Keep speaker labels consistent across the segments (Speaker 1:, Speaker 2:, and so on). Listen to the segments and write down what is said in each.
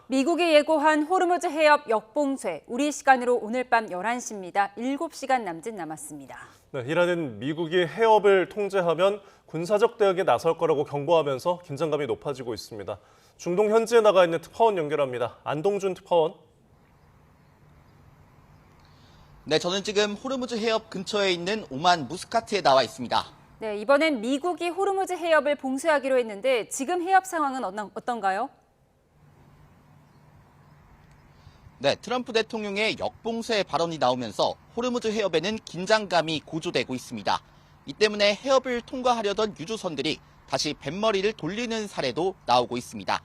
Speaker 1: 미국이 예고한 호르무즈 해협 역봉쇄, 우리 시간으로 오늘 밤 11시입니다. 7시간 남짓 남았습니다.
Speaker 2: 네, 이란은 미국이 해협을 통제하면 군사적 대응에 나설 거라고 경고하면서 긴장감이 높아지고 있습니다. 중동 현지에 나가 있는 특파원 연결합니다. 안동준 특파원.
Speaker 3: 네, 저는 지금 호르무즈 해협 근처에 있는 오만 무스카트에 나와 있습니다.
Speaker 1: 네, 이번엔 미국이 호르무즈 해협을 봉쇄하기로 했는데 지금 해협 상황은 어떤가요?
Speaker 3: 네, 트럼프 대통령의 역봉쇄 발언이 나오면서 호르무즈 해협에는 긴장감이 고조되고 있습니다. 이 때문에 해협을 통과하려던 유조선들이 다시 뱃머리를 돌리는 사례도 나오고 있습니다.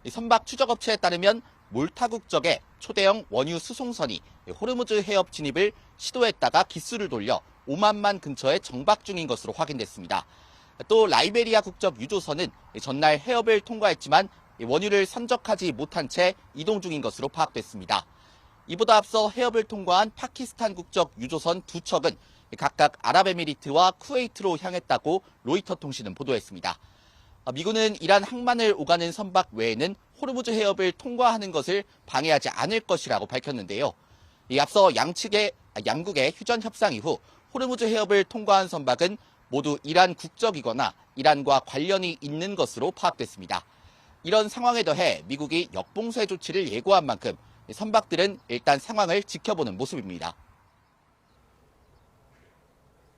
Speaker 3: 선박 추적업체에 따르면 몰타 국적의 초대형 원유 수송선이 호르무즈 해협 진입을 시도했다가 기수를 돌려 오만만 근처에 정박 중인 것으로 확인됐습니다. 또 라이베리아 국적 유조선은 전날 해협을 통과했지만 원유를 선적하지 못한 채 이동 중인 것으로 파악됐습니다. 이보다 앞서 해협을 통과한 파키스탄 국적 유조선 두 척은 각각 아랍에미리트와 쿠웨이트로 향했다고 로이터 통신은 보도했습니다. 미군은 이란 항만을 오가는 선박 외에는 호르무즈 해협을 통과하는 것을 방해하지 않을 것이라고 밝혔는데요. 앞서 양국의 휴전 협상 이후 호르무즈 해협을 통과한 선박은 모두 이란 국적이거나 이란과 관련이 있는 것으로 파악됐습니다. 이런 상황에 더해 미국이 역봉쇄 조치를 예고한 만큼 선박들은 일단 상황을 지켜보는 모습입니다.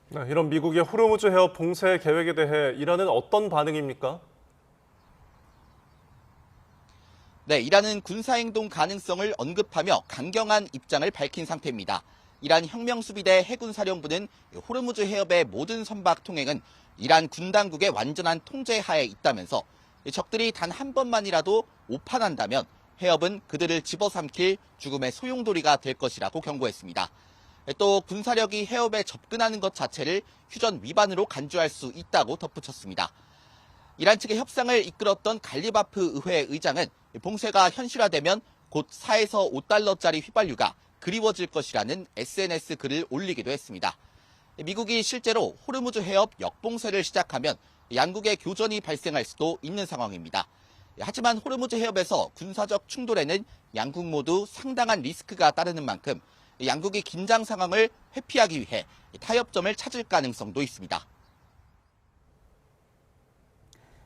Speaker 2: 네, 이런 미국의 호르무즈 해협 봉쇄 계획에 대해 이란은 어떤 반응입니까?
Speaker 3: 네, 이란은 군사행동 가능성을 언급하며 강경한 입장을 밝힌 상태입니다. 이란 혁명수비대 해군사령부는 호르무즈 해협의 모든 선박 통행은 이란 군 당국의 완전한 통제 하에 있다면서 적들이 단 한 번만이라도 오판한다면 해협은 그들을 집어삼킬 죽음의 소용돌이가 될 것이라고 경고했습니다. 또 군사력이 해협에 접근하는 것 자체를 휴전 위반으로 간주할 수 있다고 덧붙였습니다. 이란 측의 협상을 이끌었던 갈리바프 의회 의장은 봉쇄가 현실화되면 곧 4에서 5달러짜리 휘발유가 그리워질 것이라는 SNS 글을 올리기도 했습니다. 미국이 실제로 호르무즈 해협 역봉쇄를 시작하면 양국의 교전이 발생할 수도 있는 상황입니다. 하지만 호르무즈 해협에서 군사적 충돌에는 양국 모두 상당한 리스크가 따르는 만큼 양국이 긴장 상황을 회피하기 위해 타협점을 찾을 가능성도 있습니다.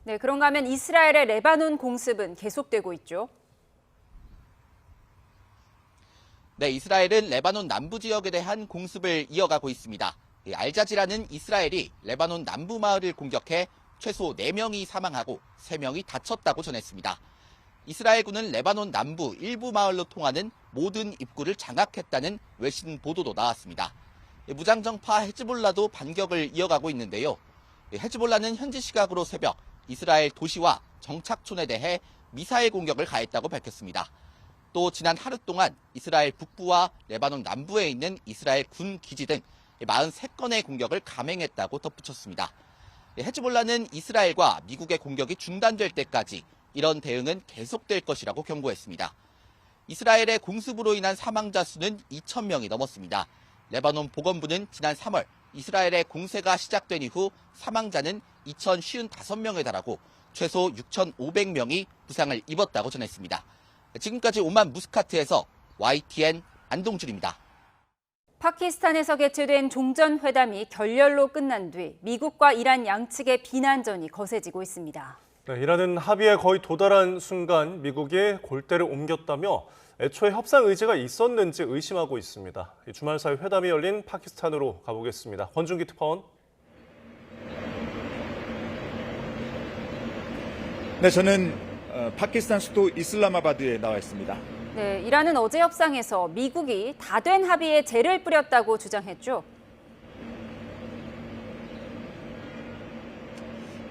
Speaker 1: 네, 그런가 하면 이스라엘의 레바논 공습은 계속되고 있죠.
Speaker 3: 네, 이스라엘은 레바논 남부 지역에 대한 공습을 이어가고 있습니다. 알자지라는 이스라엘이 레바논 남부 마을을 공격해 최소 4명이 사망하고 3명이 다쳤다고 전했습니다. 이스라엘군은 레바논 남부 일부 마을로 통하는 모든 입구를 장악했다는 외신 보도도 나왔습니다. 무장정파 헤즈볼라도 반격을 이어가고 있는데요. 헤즈볼라는 현지 시각으로 새벽 이스라엘 도시와 정착촌에 대해 미사일 공격을 가했다고 밝혔습니다. 또 지난 하루 동안 이스라엘 북부와 레바논 남부에 있는 이스라엘 군 기지 등 43건의 공격을 감행했다고 덧붙였습니다. 헤즈볼라는 이스라엘과 미국의 공격이 중단될 때까지 이런 대응은 계속될 것이라고 경고했습니다. 이스라엘의 공습으로 인한 사망자 수는 2,000명이 넘었습니다. 레바논 보건부는 지난 3월 이스라엘의 공세가 시작된 이후 사망자는 2,055명에 달하고 최소 6,500명이 부상을 입었다고 전했습니다. 지금까지 오만 무스카트에서 YTN 안동준입니다.
Speaker 1: 파키스탄에서 개최된 종전회담이 결렬로 끝난 뒤 미국과 이란 양측의 비난전이 거세지고 있습니다.
Speaker 2: 네, 이란은 합의에 거의 도달한 순간 미국이 골대를 옮겼다며 애초에 협상 의지가 있었는지 의심하고 있습니다. 주말 사이 회담이 열린 파키스탄으로 가보겠습니다. 권준기 특파원.
Speaker 4: 네, 저는 파키스탄 수도 이슬라마바드에 나와 있습니다.
Speaker 1: 네, 이란은 어제 협상에서 미국이 다 된 합의에 재를 뿌렸다고 주장했죠.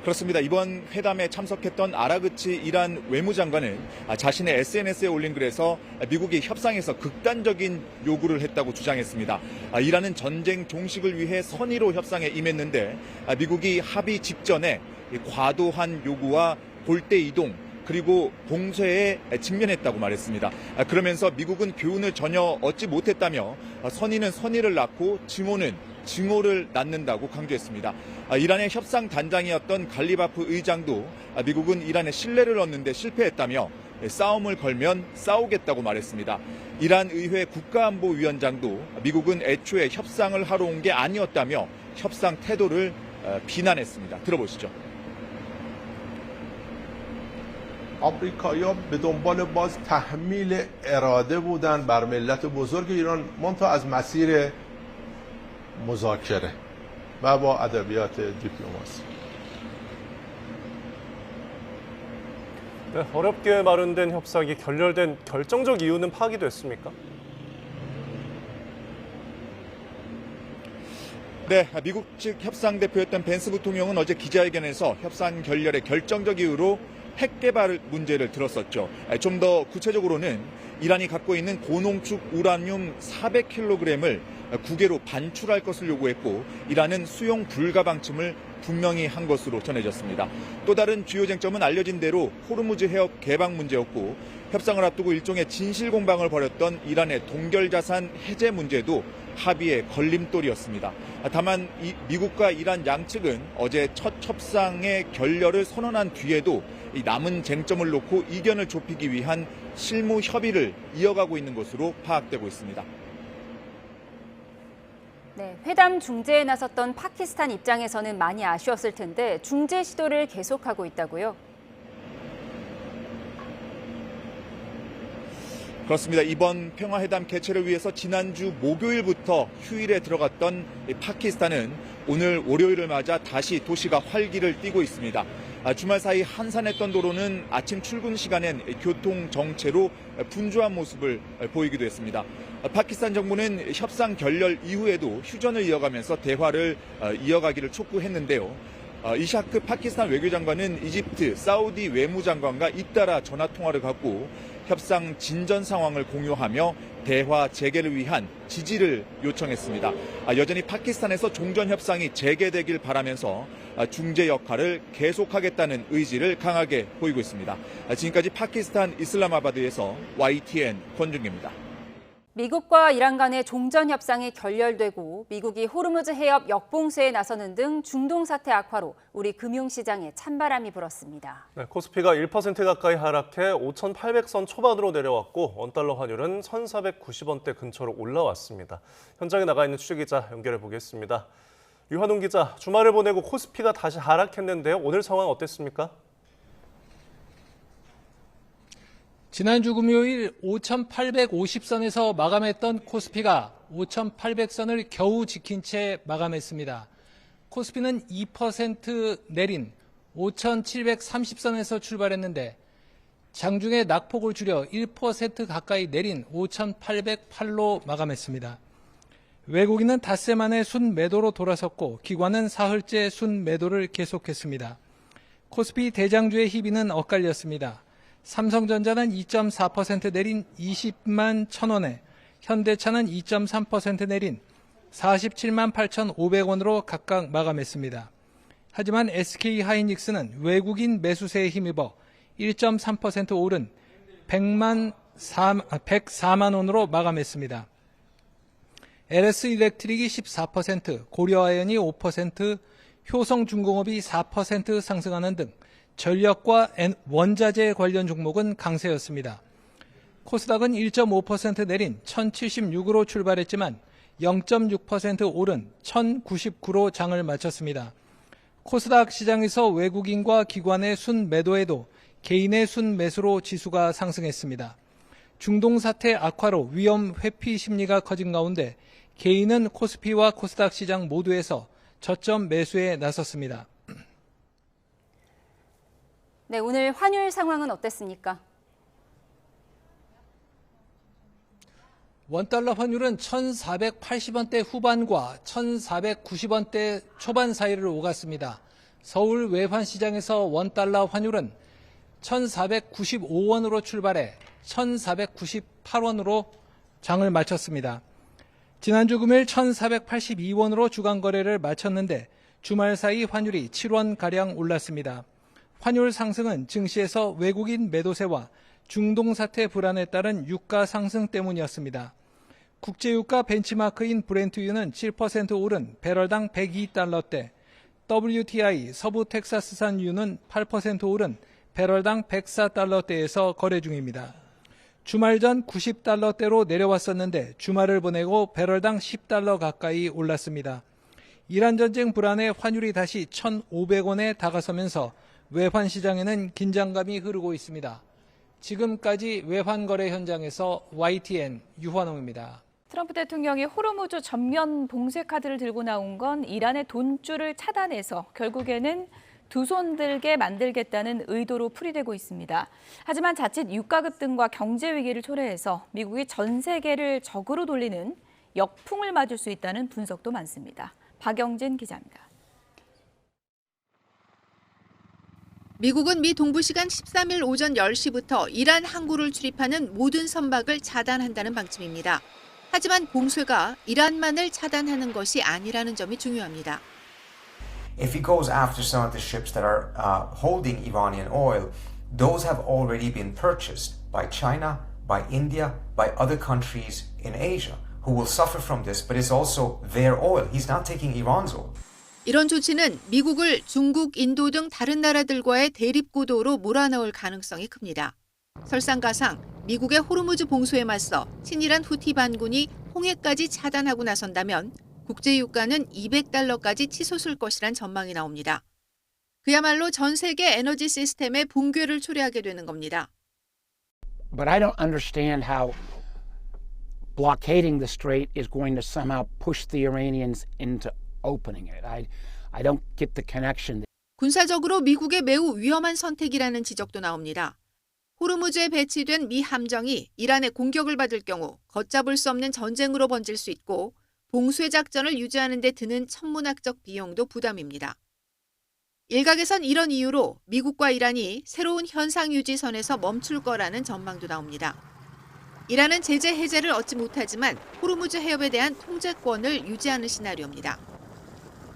Speaker 4: 그렇습니다. 이번 회담에 참석했던 아라그치 이란 외무장관은 자신의 SNS에 올린 글에서 미국이 협상에서 극단적인 요구를 했다고 주장했습니다. 이란은 전쟁 종식을 위해 선의로 협상에 임했는데 미국이 합의 직전에 과도한 요구와 골대 이동 그리고 봉쇄에 직면했다고 말했습니다. 그러면서 미국은 교훈을 전혀 얻지 못했다며 선의는 선의를 낳고 증오는 증오를 낳는다고 강조했습니다. 이란의 협상 단장이었던 갈리바프 의장도 미국은 이란의 신뢰를 얻는 데 실패했다며 싸움을 걸면 싸우겠다고 말했습니다. 이란 의회 국가안보위원장도 미국은 애초에 협상을 하러 온 게 아니었다며 협상 태도를 비난했습니다. 들어보시죠.
Speaker 5: آمریکایی‌ها به دنبال باز تحمیل اراده بودن بر ملت بزرگ ایران منتها از مسیر مذاکره و با ادبیات دیپلماسی.
Speaker 2: 네, 어렵게 마련된 협상이 결렬된 결정적 이유는 파악이 됐습니까?
Speaker 4: 네, 미국 측 협상 대표였던 벤스 부통령은 어제 기자회견에서 협상 결렬의 결정적 이유로 핵 개발 문제를 들었었죠. 좀 더 구체적으로는 이란이 갖고 있는 고농축 우라늄 400kg을 국외로 반출할 것을 요구했고 이란은 수용 불가 방침을 분명히 한 것으로 전해졌습니다. 또 다른 주요 쟁점은 알려진 대로 호르무즈 해협 개방 문제였고 협상을 앞두고 일종의 진실 공방을 벌였던 이란의 동결자산 해제 문제도 합의의 걸림돌이었습니다. 다만 미국과 이란 양측은 어제 첫 협상의 결렬을 선언한 뒤에도 이 남은 쟁점을 놓고 이견을 좁히기 위한 실무 협의를 이어가고 있는 것으로 파악되고 있습니다.
Speaker 1: 네, 회담 중재에 나섰던 파키스탄 입장에서는 많이 아쉬웠을 텐데 중재 시도를 계속하고 있다고요?
Speaker 4: 그렇습니다. 이번 평화회담 개최를 위해서 지난주 목요일부터 휴일에 들어갔던 파키스탄은 오늘 월요일을 맞아 다시 도시가 활기를 띠고 있습니다. 주말 사이 한산했던 도로는 아침 출근 시간엔 교통 정체로 분주한 모습을 보이기도 했습니다. 파키스탄 정부는 협상 결렬 이후에도 휴전을 이어가면서 대화를 이어가기를 촉구했는데요. 이샤크 파키스탄 외교장관은 이집트, 사우디 외무장관과 잇따라 전화통화를 갖고 협상 진전 상황을 공유하며 대화 재개를 위한 지지를 요청했습니다. 여전히 파키스탄에서 종전 협상이 재개되길 바라면서 중재 역할을 계속하겠다는 의지를 강하게 보이고 있습니다. 지금까지 파키스탄 이슬라마바드에서 YTN 권준기입니다.
Speaker 1: 미국과 이란 간의 종전 협상이 결렬되고 미국이 호르무즈 해협 역봉쇄에 나서는 등 중동 사태 악화로 우리 금융시장에 찬바람이 불었습니다.
Speaker 2: 네, 코스피가 1% 가까이 하락해 5,800선 초반으로 내려왔고 원달러 환율은 1,490원대 근처로 올라왔습니다. 현장에 나가 있는 취재기자 연결해 보겠습니다. 유한웅 기자, 주말을 보내고 코스피가 다시 하락했는데요. 오늘 상황 어땠습니까?
Speaker 6: 지난주 금요일 5,850선에서 마감했던 코스피가 5,800선을 겨우 지킨 채 마감했습니다. 코스피는 2% 내린 5,730선에서 출발했는데 장중에 낙폭을 줄여 1% 가까이 내린 5,808로 마감했습니다. 외국인은 닷새 만에 순매도로 돌아섰고 기관은 사흘째 순매도를 계속했습니다. 코스피 대장주의 희비는 엇갈렸습니다. 삼성전자는 2.4% 내린 20만 1,000원에 현대차는 2.3% 내린 47만 8,500원으로 각각 마감했습니다. 하지만 SK하이닉스는 외국인 매수세에 힘입어 1.3% 오른 104만 원으로 마감했습니다. LS일렉트릭이 14%, 고려아연이 5%, 효성중공업이 4% 상승하는 등 전력과 원자재 관련 종목은 강세였습니다. 코스닥은 1.5% 내린 1,076으로 출발했지만 0.6% 오른 1,099로 장을 마쳤습니다. 코스닥 시장에서 외국인과 기관의 순매도에도 개인의 순매수로 지수가 상승했습니다. 중동 사태 악화로 위험 회피 심리가 커진 가운데 개인은 코스피와 코스닥 시장 모두에서 저점 매수에 나섰습니다.
Speaker 1: 네, 오늘 환율 상황은 어땠습니까?
Speaker 6: 원달러 환율은 1,480원대 후반과 1,490원대 초반 사이를 오갔습니다. 서울 외환시장에서 원달러 환율은 1,495원으로 출발해 1,498원으로 장을 마쳤습니다. 지난주 금요일 1,482원으로 주간 거래를 마쳤는데 주말 사이 환율이 7원가량 올랐습니다. 환율 상승은 증시에서 외국인 매도세와 중동 사태 불안에 따른 유가 상승 때문이었습니다. 국제유가 벤치마크인 브렌트유는 7% 오른 배럴당 102달러대, WTI 서부 텍사스산 유는 8% 오른 배럴당 104달러대에서 거래 중입니다. 주말 전 90달러대로 내려왔었는데 주말을 보내고 배럴당 10달러 가까이 올랐습니다. 이란 전쟁 불안에 환율이 다시 1,500원에 다가서면서 외환 시장에는 긴장감이 흐르고 있습니다. 지금까지 외환 거래 현장에서 YTN 유환홍입니다.
Speaker 7: 트럼프 대통령이 호르무즈 전면 봉쇄 카드를 들고 나온 건 이란의 돈줄을 차단해서 결국에는 두 손 들게 만들겠다는 의도로 풀이되고 있습니다. 하지만 자칫 유가 급등과 경제 위기를 초래해서 미국이 전 세계를 적으로 돌리는 역풍을 맞을 수 있다는 분석도 많습니다. 박영진 기자입니다.
Speaker 8: 미국은 미 동부 시간 13일 오전 10시부터 이란 항구를 출입하는 모든 선박을 차단한다는 방침입니다. 하지만 봉쇄가 이란만을 차단하는 것이 아니라는 점이 중요합니다.
Speaker 9: If he goes after some of the ships that are holding Iranian oil, those have already been purchased by China, by India, by other countries in Asia who will suffer from this, but it's also their oil. He's not taking Iran's oil.
Speaker 8: 이런 조치는 미국을 중국, 인도 등 다른 나라들과의 대립구도로 몰아넣을 가능성이 큽니다. 설상가상 미국의 호르무즈 봉쇄에 맞서 친이란 후티 반군이 홍해까지 차단하고 나선다면 국제 유가는 200달러까지 치솟을 것이란 전망이 나옵니다. 그야말로 전 세계 에너지 시스템의 붕괴를 초래하게 되는 겁니다.
Speaker 10: But I don't understand how blockading the strait is going to somehow push the Iranians into opening it. I don't get the connection.
Speaker 8: 군사적으로 미국의 매우 위험한 선택이라는 지적도 나옵니다. 호르무즈에 배치된 미 함정이 이란의 공격을 받을 경우 걷잡을 수 없는 전쟁으로 번질 수 있고 봉쇄 작전을 유지하는 데 드는 천문학적 비용도 부담입니다. 일각에선 이런 이유로 미국과 이란이 새로운 현상 유지선에서 멈출 거라는 전망도 나옵니다. 이란은 제재 해제를 얻지 못하지만 호르무즈 해협에 대한 통제권을 유지하는 시나리오입니다.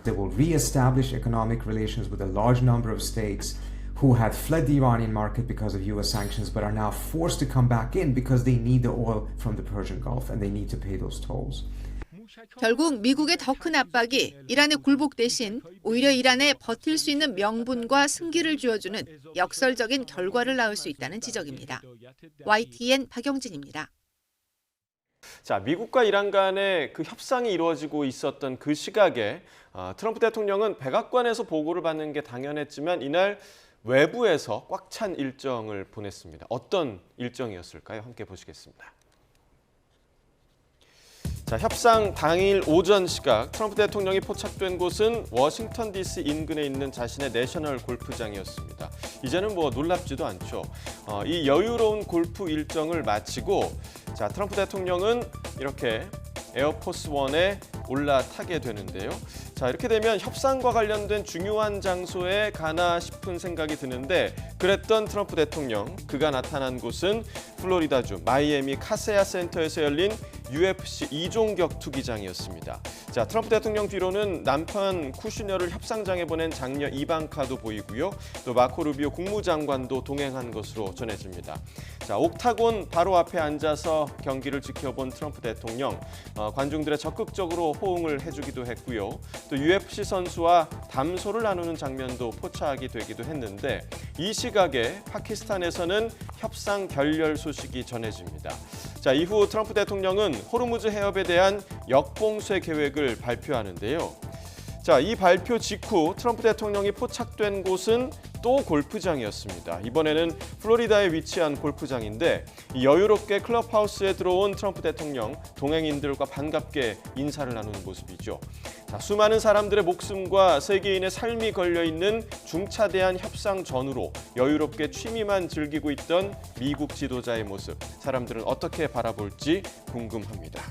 Speaker 9: They will re-establish economic relations with a large number of states who had fled the Iranian market because of U.S. sanctions but are now forced to come back in because they need the oil from the Persian Gulf and they need to pay those tolls.
Speaker 8: 결국 미국의 더 큰 압박이 이란의 굴복 대신 오히려 이란에 버틸 수 있는 명분과 승기를 쥐어주는 역설적인 결과를 낳을 수 있다는 지적입니다. YTN 박영진입니다.
Speaker 11: 자, 미국과 이란 간의 그 협상이 이루어지고 있었던 그 시각에 트럼프 대통령은 백악관에서 보고를 받는 게 당연했지만 이날 외부에서 꽉 찬 일정을 보냈습니다. 어떤 일정이었을까요? 함께 보시겠습니다. 자, 협상 당일 오전 시각 트럼프 대통령이 포착된 곳은 워싱턴 DC 인근에 있는 자신의 내셔널 골프장이었습니다. 이제는 뭐 놀랍지도 않죠. 이 여유로운 골프 일정을 마치고 자, 트럼프 대통령은 이렇게 에어포스 원에 올라타게 되는데요. 자, 이렇게 되면 협상과 관련된 중요한 장소에 가나 싶은 생각이 드는데 그랬던 트럼프 대통령, 그가 나타난 곳은 플로리다주 마이애미 카세야 센터에서 열린 UFC 2종 격투기장이었습니다. 자, 트럼프 대통령 뒤로는 남편 쿠슈너를 협상장에 보낸 장녀 이방카도 보이고요. 또 마코 루비오 국무장관도 동행한 것으로 전해집니다. 자, 옥타곤 바로 앞에 앉아서 경기를 지켜본 트럼프 대통령, 관중들의 적극적으로 호응을 해주기도 했고요. 또 UFC 선수와 담소를 나누는 장면도 포착이 되기도 했는데 이 시각에 파키스탄에서는 협상 결렬 소식이 전해집니다. 자, 이후 트럼프 대통령은 호르무즈 해협에 대한 역봉쇄 계획을 발표하는데요. 자, 이 발표 직후 트럼프 대통령이 포착된 곳은 또 골프장이었습니다. 이번에는 플로리다에 위치한 골프장인데 여유롭게 클럽하우스에 들어온 트럼프 대통령 동행인들과 반갑게 인사를 나누는 모습이죠. 자, 수많은 사람들의 목숨과 세계인의 삶이 걸려있는 중차대한 협상 전후로 여유롭게 취미만 즐기고 있던 미국 지도자의 모습, 사람들은 어떻게 바라볼지 궁금합니다.